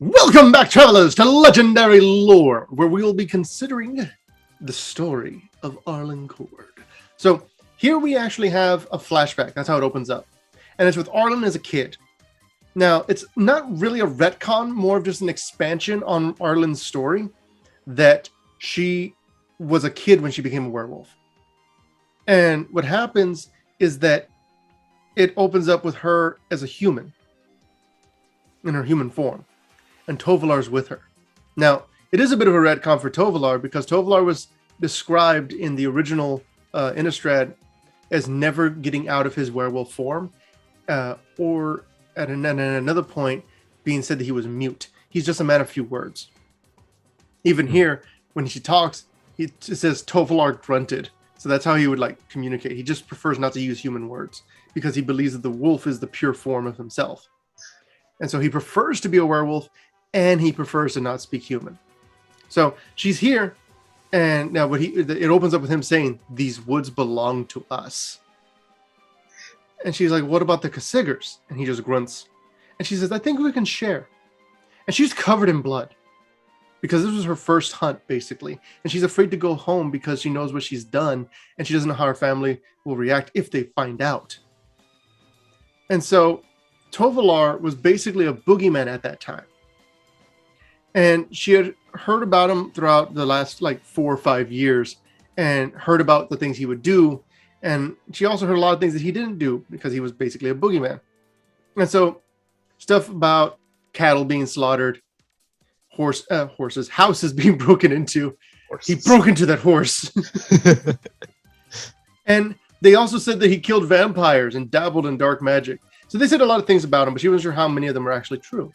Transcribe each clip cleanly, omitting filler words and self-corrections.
Welcome back, travelers, to Legendary Lore, where we will be considering the story of Arlinn. So here we actually have a flashback. That's how it opens up. And it's with Arlinn as a kid. Now, it's not really a retcon, more of just an expansion on Arlynn's story, that she was a kid when she became a werewolf. And what happens is that it opens up with her as a human, in her human form. And Tovolar's with her. Now, it is a bit of a retcon for Tovolar because Tovolar was described in the original Innistrad as never getting out of his werewolf form, or at another point being said that he was mute. He's just a man of few words. Even here, when she talks, it says Tovolar grunted. So that's how he would communicate. He just prefers not to use human words because he believes that the wolf is the pure form of himself. And so he prefers to be a werewolf, and he prefers to not speak human. So she's here, and now it opens up with him saying, "These woods belong to us." And she's like, "What about the Kasiggers?" And he just grunts. And she says, "I think we can share." And she's covered in blood because this was her first hunt, basically. And she's afraid to go home because she knows what she's done, and she doesn't know how her family will react if they find out. And so Tovolar was basically a boogeyman at that time. And she had heard about him throughout the last 4 or 5 years and heard about the things he would do. And she also heard a lot of things that he didn't do because he was basically a boogeyman. And so stuff about cattle being slaughtered, horses, houses being broken into. Horses. He broke into that horse. And they also said that he killed vampires and dabbled in dark magic. So they said a lot of things about him, but she wasn't sure how many of them were actually true.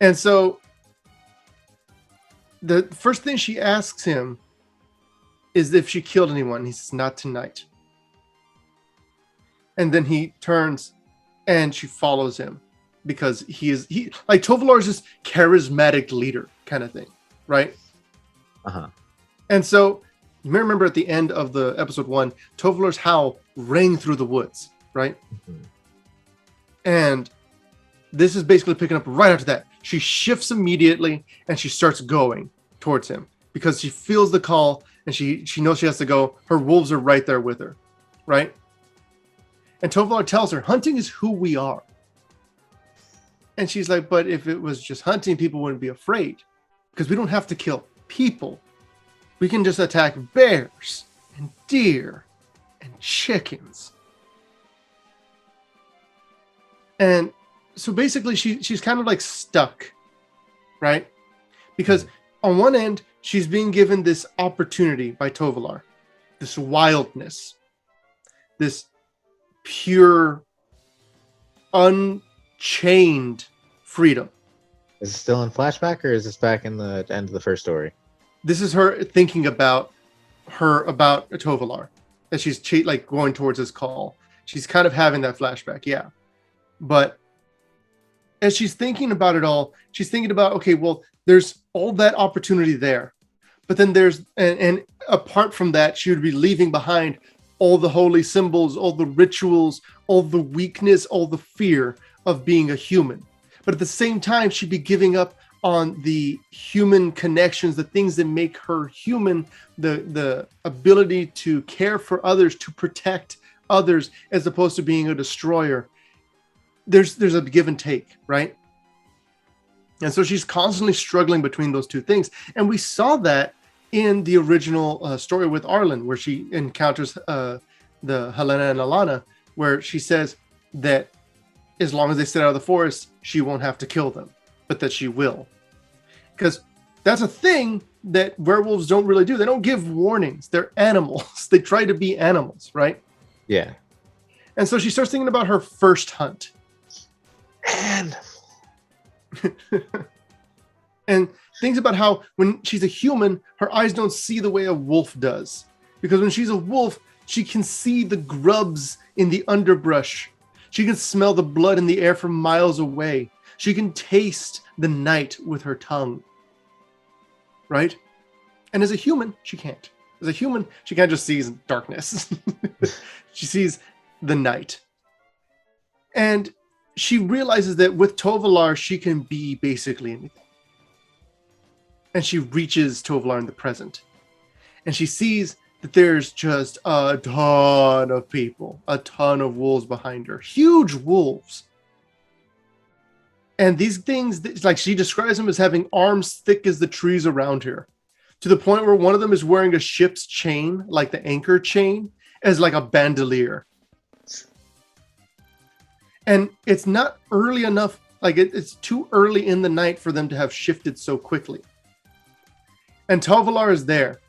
And so the first thing she asks him is if she killed anyone. He says, "Not tonight." And then he turns and she follows him because Tovolar is this charismatic leader kind of thing, right? Uh-huh. And so you may remember at the end of the episode 1, Tovolar's howl rang through the woods, right? Mm-hmm. And this is basically picking up right after that. She shifts immediately and she starts going towards him because she feels the call and she knows she has to go. Her wolves are right there with her, right? And Tovolar tells her, "Hunting is who we are." And she's like, "But if it was just hunting, people wouldn't be afraid because we don't have to kill people. We can just attack bears and deer and chickens." And so basically she's kind of stuck, right? Because on one end, she's being given this opportunity by Tovolar, this wildness, this pure, unchained freedom. Is it still in flashback, or is this back in the end of the first story? This is her thinking about Tovolar, that she's going towards his call. She's kind of having that flashback, yeah. But as she's thinking about it all, she's thinking about, okay, well, there's all that opportunity there. But then there's, and apart from that, she would be leaving behind all the holy symbols, all the rituals, all the weakness, all the fear of being a human. But at the same time, she'd be giving up on the human connections, the things that make her human, the ability to care for others, to protect others, as opposed to being a destroyer. There's a give and take, right? And so she's constantly struggling between those two things. And we saw that in the original story with Arlinn, where she encounters the Helena and Alana, where she says that as long as they stay out of the forest, she won't have to kill them, but that she will. Because that's a thing that werewolves don't really do. They don't give warnings. They're animals. They try to be animals, right? Yeah. And so she starts thinking about her first hunt. And thinks about how when she's a human, her eyes don't see the way a wolf does. Because when she's a wolf, she can see the grubs in the underbrush. She can smell the blood in the air from miles away. She can taste the night with her tongue. Right? And as a human, she can't. As a human, she can't just see darkness. She sees the night. And she realizes that with Tovalar, she can be basically anything. And she reaches Tovalar in the present. And she sees that there's just a ton of people, a ton of wolves behind her, huge wolves. And these things, like she describes them as having arms thick as the trees around her, to the point where one of them is wearing a ship's chain, like the anchor chain, as like a bandolier. And it's not early enough, like it's too early in the night for them to have shifted so quickly. And Tovalar is there.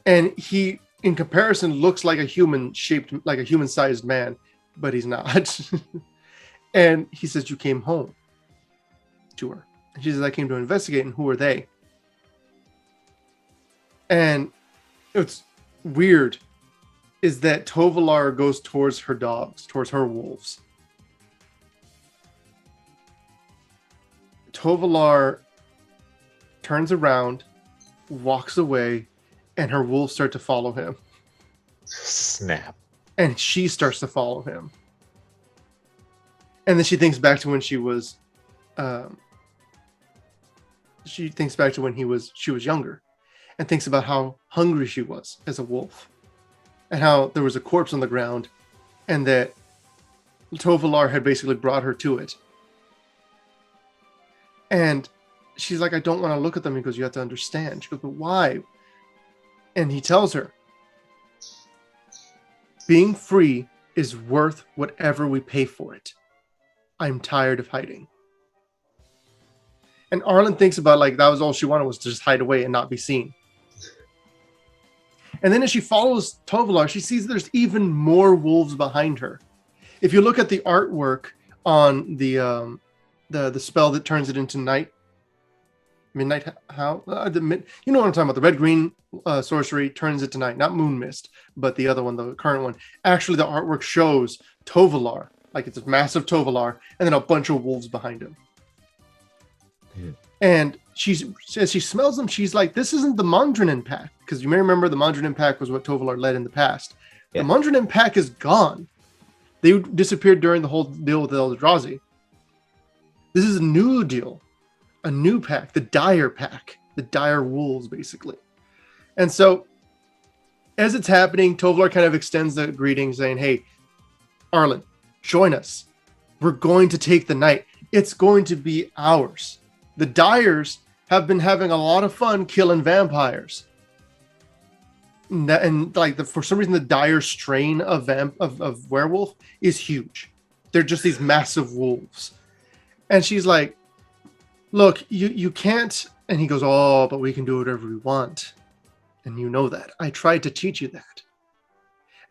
And he, in comparison, looks like a human shaped, like a human-sized man, but he's not. And he says, you came home to her. And she says, I came to investigate, and who are they? And it's weird is that Tovalar goes towards her dogs, towards her wolves. Tovalar turns around, walks away, and her wolves start to follow him. Snap. And she starts to follow him. And then she thinks back to when she was she was younger, and thinks about how hungry she was as a wolf, and how there was a corpse on the ground, and that Tovalar had basically brought her to it. And she's like, I don't want to look at them. He goes, you have to understand. She goes, but why? And he tells her, being free is worth whatever we pay for it. I'm tired of hiding. And Arlinn thinks about, like, that was all she wanted, was to just hide away and not be seen. And then as she follows Tovalar, she sees there's even more wolves behind her. If you look at the artwork on the spell that turns it into night, midnight, how? You know what I'm talking about. The red-green sorcery turns it to night, not moon mist, but the other one, the current one. Actually, the artwork shows Tovalar, like it's a massive Tovalar, and then a bunch of wolves behind him. Yeah. And as she smells them, she's like, this isn't the Mondrian pack. Because you may remember the Mondrian pack was what Tovalar led in the past. Yeah. The Mondrian pack is gone. They disappeared during the whole deal with the Eldrazi. This is a new deal. A new pack, the dire pack. The dire wolves, basically. And so, as it's happening, Tovalar kind of extends the greeting, saying, hey, Arlinn, join us. We're going to take the night. It's going to be ours. The Dyers have been having a lot of fun killing vampires. And for some reason, the Dyer strain of werewolf is huge. They're just these massive wolves. And she's like, look, you can't. And he goes, oh, but we can do whatever we want. And you know that. I tried to teach you that.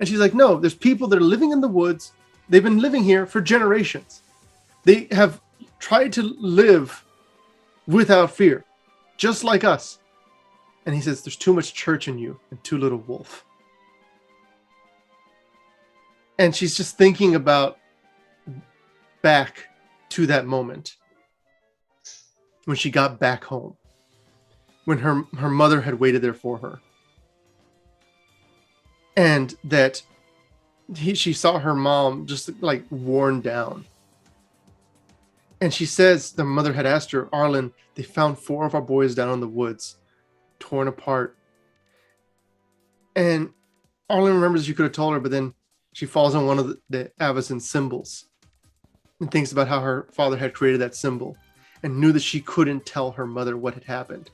And she's like, no, there's people that are living in the woods. They've been living here for generations. They have tried to live without fear, just like us. And he says, there's too much church in you and too little wolf. And she's just thinking about back to that moment when she got back home, when her mother had waited there for her. And that she saw her mom just like worn down. And she says the mother had asked her, Arlinn, they found 4 of our boys down in the woods, torn apart. And Arlinn remembers she could have told her, but then she falls on one of the Avacyn symbols and thinks about how her father had created that symbol and knew that she couldn't tell her mother what had happened.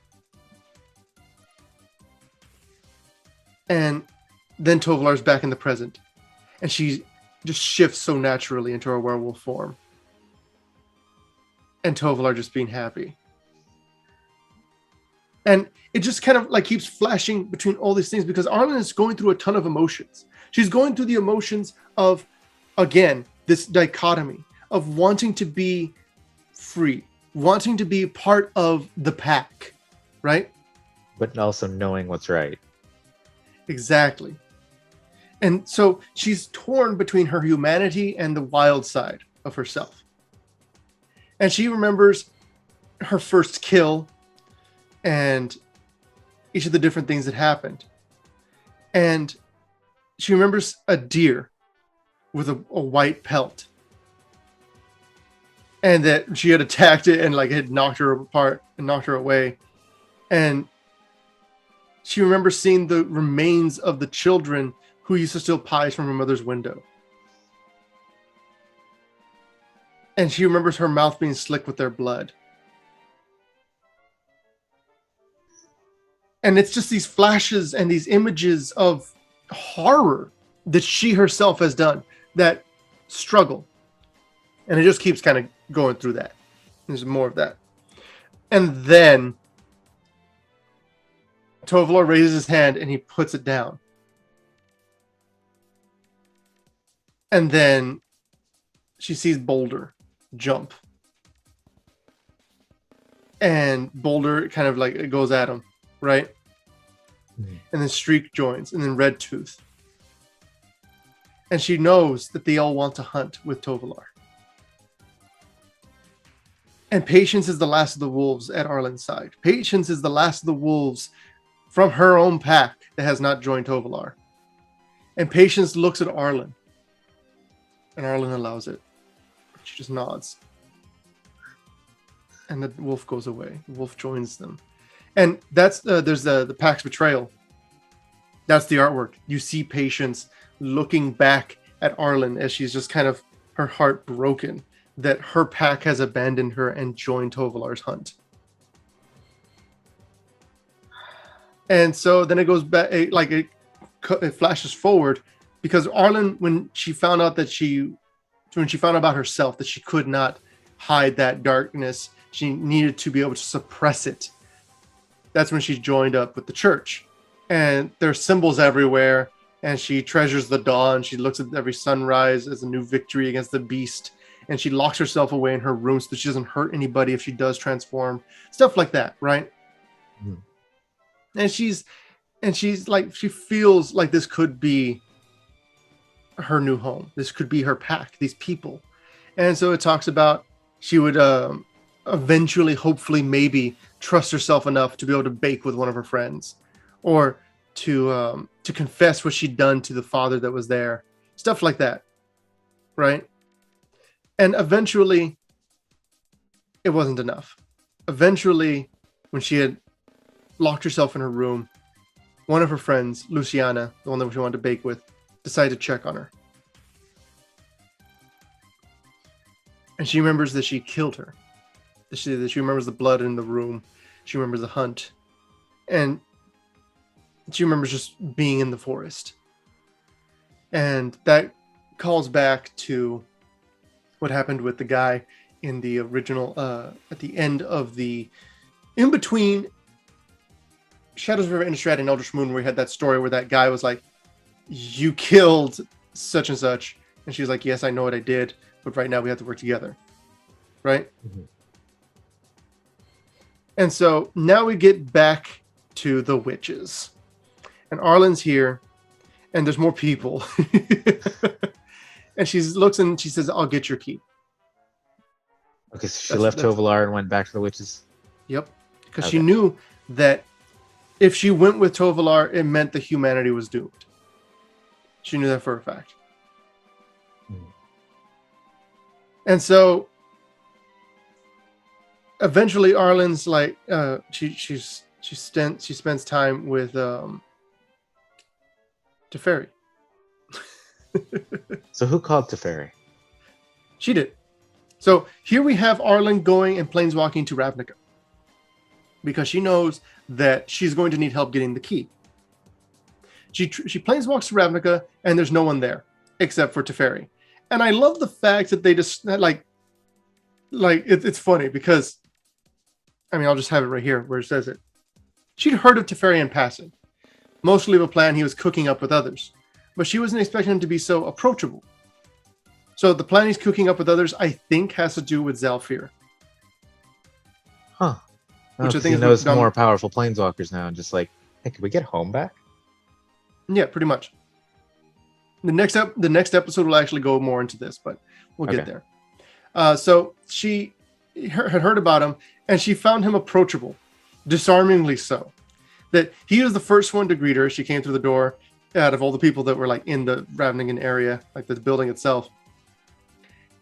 And then Tovalar's back in the present, and she just shifts so naturally into her werewolf form. And Tovalar just being happy. And it just kind of like keeps flashing between all these things because Arlinn is going through a ton of emotions. She's going through the emotions of, again, this dichotomy of wanting to be free, wanting to be part of the pack, right? But also knowing what's right. Exactly. And so she's torn between her humanity and the wild side of herself. And she remembers her first kill and each of the different things that happened. And she remembers a deer with a white pelt and that she had attacked it and like had knocked her apart and knocked her away. And she remembers seeing the remains of the children who used to steal pies from her mother's window. And she remembers her mouth being slick with their blood. And it's just these flashes and these images of horror that she herself has done, that struggle. And it just keeps kind of going through that. There's more of that. And then Tovolar raises his hand and he puts it down. And then she sees Boulder jump. And Boulder kind of like it goes at him, right? Mm-hmm. And then Streak joins, and then Red Tooth. And she knows that they all want to hunt with Tovolar. And Patience is the last of the wolves at Arlinn's side. Patience is the last of the wolves from her own pack that has not joined Tovolar. And Patience looks at Arlinn. And Arlinn allows it. She just nods. And the wolf goes away. The wolf joins them. And that's there's the pack's betrayal. That's the artwork. You see Patience looking back at Arlinn as she's just kind of her heart broken that her pack has abandoned her and joined Tovolar's hunt. And so then it goes back, it flashes forward, because Arlinn, when she found out about herself, that she could not hide that darkness, she needed to be able to suppress it. That's when she joined up with the church. And there's symbols everywhere, and she treasures the dawn. She looks at every sunrise as a new victory against the beast. And she locks herself away in her room so that she doesn't hurt anybody if she does transform. Stuff like that, right? Mm. And she's like, she feels like this could be her new home. This could be her pack, these people. And so it talks about she would eventually, hopefully, maybe trust herself enough to be able to bake with one of her friends, or to confess what she'd done to the father that was there. Stuff like that, right? And eventually, it wasn't enough. Eventually, when she had locked herself in her room, one of her friends, Luciana, the one that she wanted to bake with, decided to check on her. And she remembers that she killed her. That she remembers the blood in the room. She remembers the hunt. And she remembers just being in the forest. And that calls back to what happened with the guy in the original, at the end of in between Shadows of Innistrad and Eldritch Moon, where we had that story where that guy was like, you killed such and such. And she's like, yes, I know what I did, but right now we have to work together. Right? Mm-hmm. And so now we get back to the witches. And Arlinn's here, and there's more people. And she looks and she says, I'll get your key. Okay, so she left Tovolar and went back to the witches? Yep. Because she knew that if she went with Tovolar, it meant that humanity was doomed. She knew that for a fact. And so eventually Arlinn's like, she spends time with Teferi. So who called Teferi? She did. So here we have Arlinn going and planeswalking to Ravnica, because she knows that she's going to need help getting the key. She planeswalks to Ravnica, and there's no one there except for Teferi. And I love the fact that they just it's funny because, I mean, I'll just have it right here where it says it. She'd heard of Teferi in passing, mostly of a plan he was cooking up with others, but she wasn't expecting him to be so approachable. So the plan he's cooking up with others, I think, has to do with Zhalfir. Huh. Which I think he knows more powerful planeswalkers now, and just like, hey, can we get home back? Yeah, pretty much. The next episode will actually go more into this, but we'll get there. So she had heard about him, and she found him approachable, disarmingly so. That he was the first one to greet her. She came through the door out of all the people that were like in the Ravningen area, like the building itself.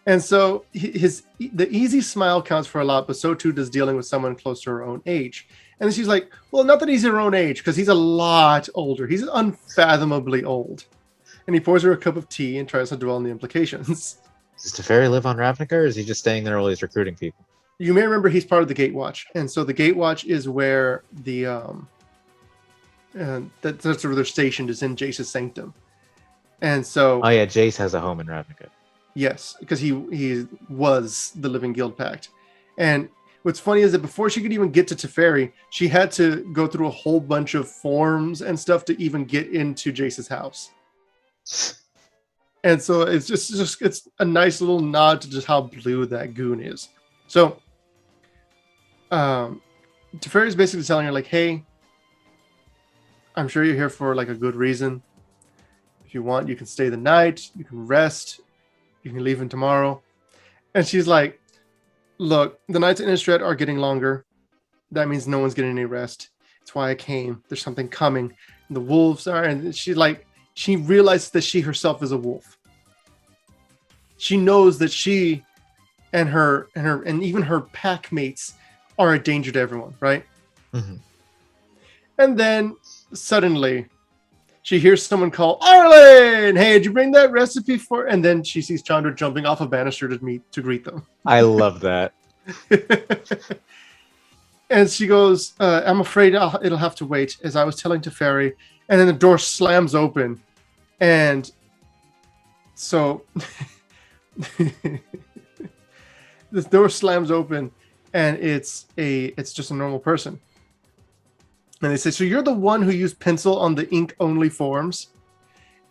And so the easy smile counts for a lot, but so too does dealing with someone close to her own age. And then she's like, well, not that he's her own age, because he's a lot older. He's unfathomably old. And he pours her a cup of tea and tries to dwell on the implications. Does Teferi live on Ravnica, or is he just staying there while he's recruiting people? You may remember he's part of the Gatewatch. And so the Gatewatch is where that's where they're stationed, is in Jace's sanctum. And so... Oh yeah, Jace has a home in Ravnica. Yes, because he was the Living Guild Pact. And what's funny is that before she could even get to Teferi, she had to go through a whole bunch of forms and stuff to even get into Jace's house. And so it's just it's a nice little nod to just how blue that goon is. So Teferi is basically telling her, like, hey, I'm sure you're here for like a good reason. If you want, you can stay the night, you can rest, you can leave him tomorrow. And she's like, look, the nights in Innistrad are getting longer. That means no one's getting any rest. It's why I came. There's something coming. And the wolves are, and she realizes that she herself is a wolf. She knows that she and even her pack mates are a danger to everyone, right? Mm-hmm. And then suddenly she hears someone call, Arlinn! Hey, did you bring that recipe for... And then she sees Chandra jumping off a banister to greet them. I love that. And she goes, I'm afraid it'll have to wait, as I was telling Teferi. And then the door slams open. And so the door slams open, and it's just a normal person. And they say, so you're the one who used pencil on the ink only forms?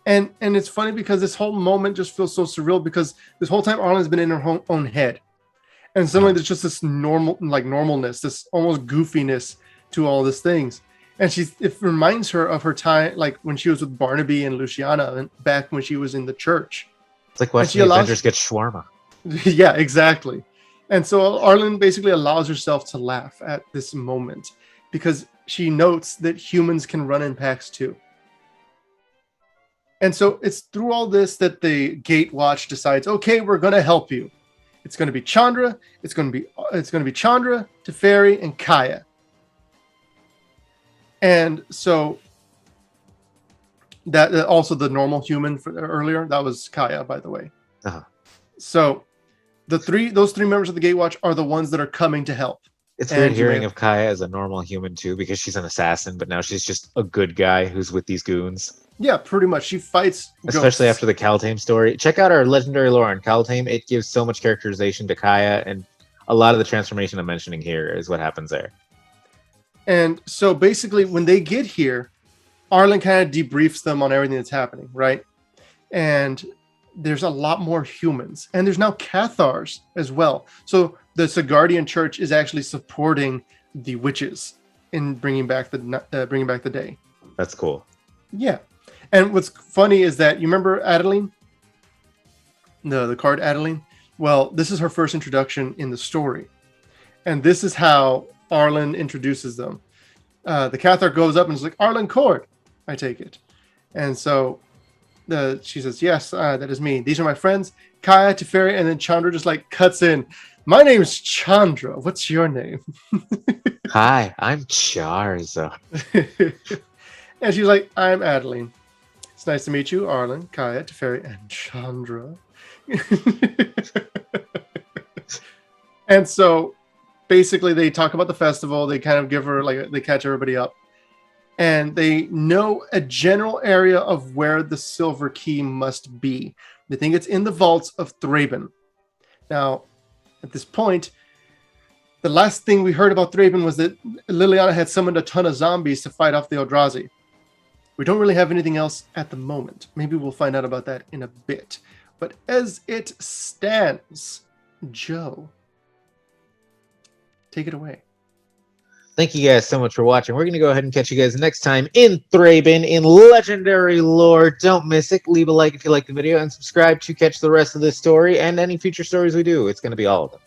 And it's funny because this whole moment just feels so surreal, because this whole time Arlen's been in her own head. And suddenly there's just this normalness, this almost goofiness to all these things. And it reminds her of her time, like when she was with Barnaby and Luciana, and back when she was in the church. It's like watching the Avengers get shawarma. Yeah, exactly. And so Arlinn basically allows herself to laugh at this moment, because she notes that humans can run in packs too. And so it's through all this that the Gatewatch decides, okay, we're going to help you. It's going to be Chandra. It's going to be Chandra, Teferi, and Kaya. And so that also the normal human earlier, that was Kaya, by the way. Uh-huh. So those three members of the Gatewatch are the ones that are coming to help. It's weird hearing of Kaya as a normal human too, because she's an assassin, but now she's just a good guy who's with these goons. Yeah, pretty much. She fights especially ghosts. After the Kaldheim story. Check out our legendary lore on Kaldheim. It gives so much characterization to Kaya, and a lot of the transformation I'm mentioning here is what happens there. And so basically when they get here, Arlinn kind of debriefs them on everything that's happening, right? And there's a lot more humans, and there's now Cathars as well. So the Sigardian Church is actually supporting the witches in bringing back the day. That's cool. Yeah. And what's funny is that you remember Adeline? The card Adeline? Well, this is her first introduction in the story. And this is how Arlinn introduces them. The Cathar goes up and is like, Arlinn Cord, I take it. And so she says, yes, that is me. These are my friends, Kaya, Teferi, and then Chandra just like cuts in. My name is Chandra. What's your name? Hi, I'm Charza. And she's like, I'm Adeline. It's nice to meet you, Arlinn, Kaya, Teferi, and Chandra. And so basically they talk about the festival. They kind of give her, like, they catch everybody up. And they know a general area of where the silver key must be. They think it's in the vaults of Thraben. Now, at this point, the last thing we heard about Thraben was that Liliana had summoned a ton of zombies to fight off the Eldrazi. We don't really have anything else at the moment. Maybe we'll find out about that in a bit. But as it stands, Joe, take it away. Thank you guys so much for watching. We're going to go ahead and catch you guys next time in Thraben, in Legendary Lore. Don't miss it. Leave a like if you like the video, and subscribe to catch the rest of this story and any future stories we do. It's going to be all of them.